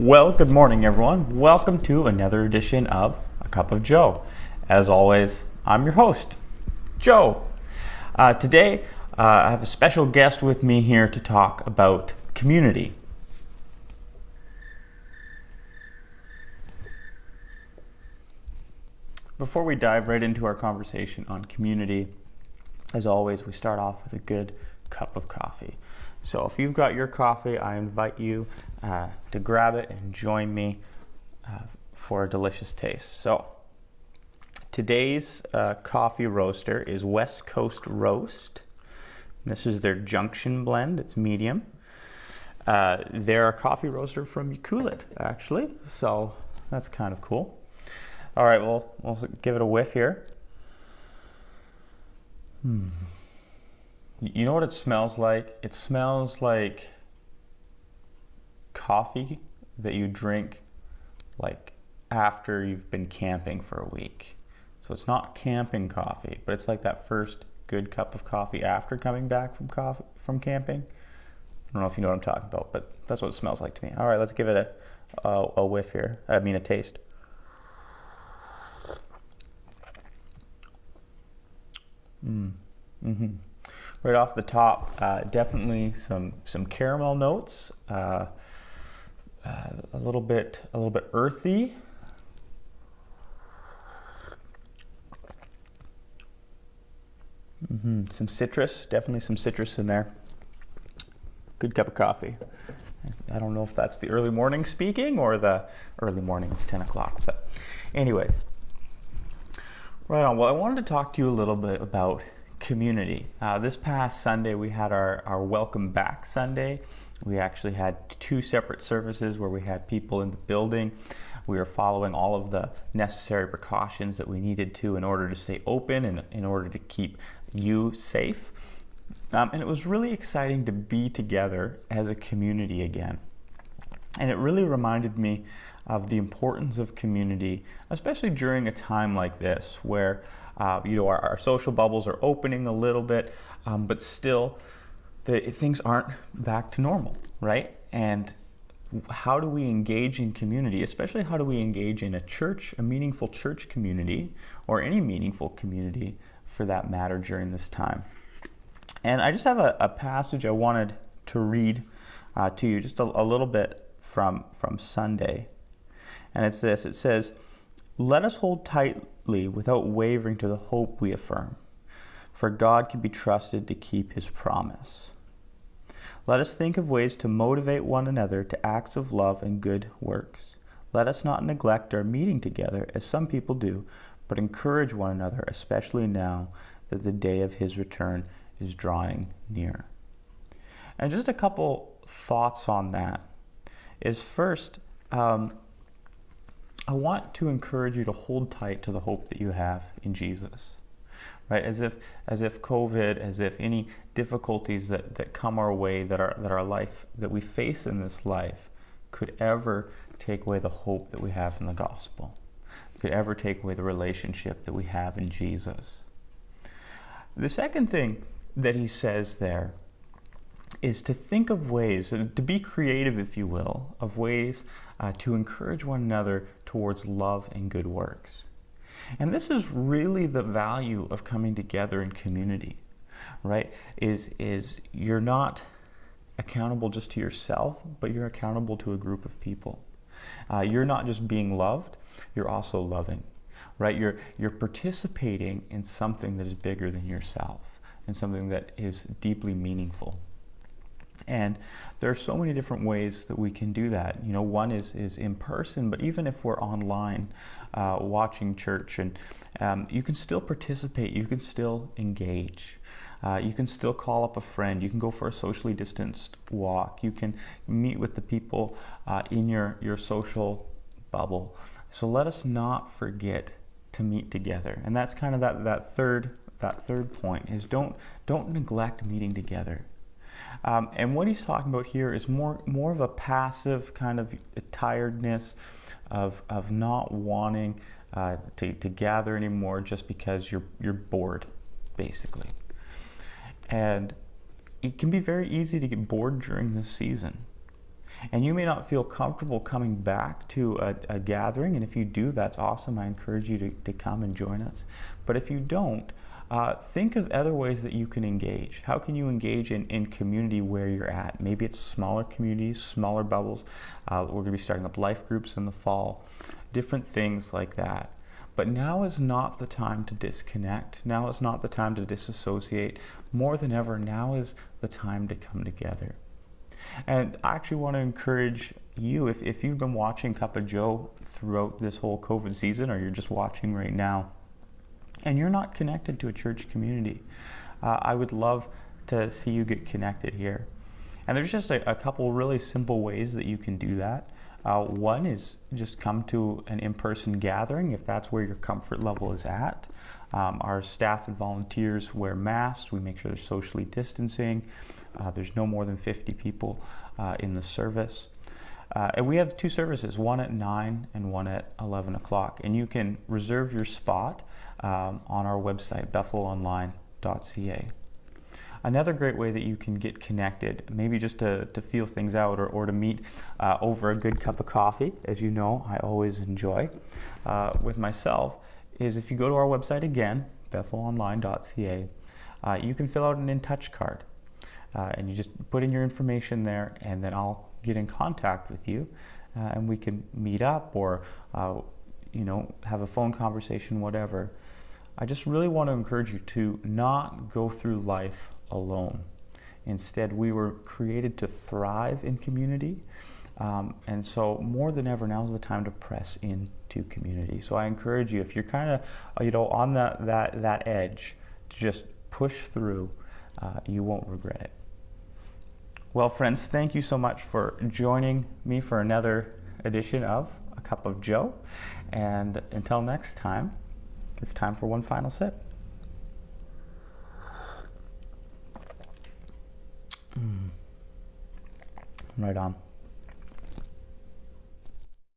Well, good morning, everyone. Welcome to another edition of A Cup of Joe. As always, I'm your host, Joe. Today, I have a special guest with me here to talk about community. Before we dive right into our conversation on community, as always, we start off with a good cup of coffee. So if you've got your coffee, I invite you to grab it and join me for a delicious taste. So today's coffee roaster is West Coast Roast. This is their Junction blend. It's medium. They're a coffee roaster from Ucluelet, actually. So that's kind of cool. All right, well, we'll give it a whiff here. You know what it smells like? It smells like coffee that you drink like after you've been camping for a week. So it's not camping coffee, but it's like that first good cup of coffee after coming back from camping. I don't know if you know what I'm talking about, but that's what it smells like to me. All right, let's give it a whiff here. A taste. Right off the top, definitely some caramel notes, a little bit earthy. Some citrus, definitely some citrus in there. Good cup of coffee. I don't know if that's the early morning speaking or the early morning, it's 10 o'clock. But anyways, right on. Well, I wanted to talk to you a little bit about community. This past Sunday, we had our Welcome Back Sunday. We actually had two separate services where we had people in the building. We were following all of the necessary precautions that we needed to in order to stay open and in order to keep you safe. And it was really exciting to be together as a community again. And it really reminded me of the importance of community, especially during a time like this where our social bubbles are opening a little bit, but still things aren't back to normal, right? And how do we engage in community, especially how do we engage in a meaningful church community, or any meaningful community for that matter during this time? And I just have a passage I wanted to read to you, just a little bit from Sunday. And it's this. It says, "Let us hold tightly without wavering to the hope we affirm, for God can be trusted to keep his promise. Let us think of ways to motivate one another to acts of love and good works. Let us not neglect our meeting together, as some people do, but encourage one another, especially now that the day of his return is drawing near." And just a couple thoughts on that is, first, I want to encourage you to hold tight to the hope that you have in Jesus, right? As if COVID, as if any difficulties that come our way, that we face in this life, could ever take away the hope that we have in the gospel, could ever take away the relationship that we have in Jesus. The second thing that he says there is to think of ways, to be creative, if you will, of ways to encourage one another towards love and good works. And this is really the value of coming together in community, right? Is you're not accountable just to yourself, but you're accountable to a group of people. You're not just being loved, you're also loving, right? You're participating in something that is bigger than yourself, and something that is deeply meaningful. And there are so many different ways that we can do that. One is in person, but even if we're online watching church, and you can still participate, you can still engage. You can still call up a friend. You can go for a socially distanced walk. You can meet with the people in your social bubble. So let us not forget to meet together. And that's kind of that third point is don't neglect meeting together. And what he's talking about here is more of a passive kind of tiredness of not wanting to gather anymore just because you're bored, basically. And it can be very easy to get bored during this season. And you may not feel comfortable coming back to a gathering, and if you do, that's awesome. I encourage you to come and join us. But if you don't, think of other ways that you can engage. How can you engage in community where you're at? Maybe it's smaller communities, smaller bubbles. We're going to be starting up life groups in the fall, different things like that. But now is not the time to disconnect. Now is not the time to disassociate. More than ever, now is the time to come together. And I actually want to encourage you, if you've been watching Cup of Joe throughout this whole COVID season, or you're just watching right now, and you're not connected to a church community, I would love to see you get connected here. And there's just a couple really simple ways that you can do that. One is just come to an in-person gathering if that's where your comfort level is at. Our staff and volunteers wear masks. We make sure they're socially distancing. There's no more than 50 people in the service. And we have two services, one at 9 and one at 11 o'clock. And you can reserve your spot on our website, bethelonline.ca. Another great way that you can get connected, maybe just to feel things out or to meet over a good cup of coffee, as you know I always enjoy, with myself, is if you go to our website again, bethelonline.ca, you can fill out an In Touch card. And you just put in your information there, and then I'll get in contact with you, and we can meet up or have a phone conversation, whatever. I just really want to encourage you to not go through life alone. Instead, we were created to thrive in community, and so more than ever, now is the time to press into community. So I encourage you, if you're kind of on that edge, to just push through. You won't regret it. Well, friends, thank you so much for joining me for another edition of A Cup of Joe. And until next time, it's time for one final sip. Right on.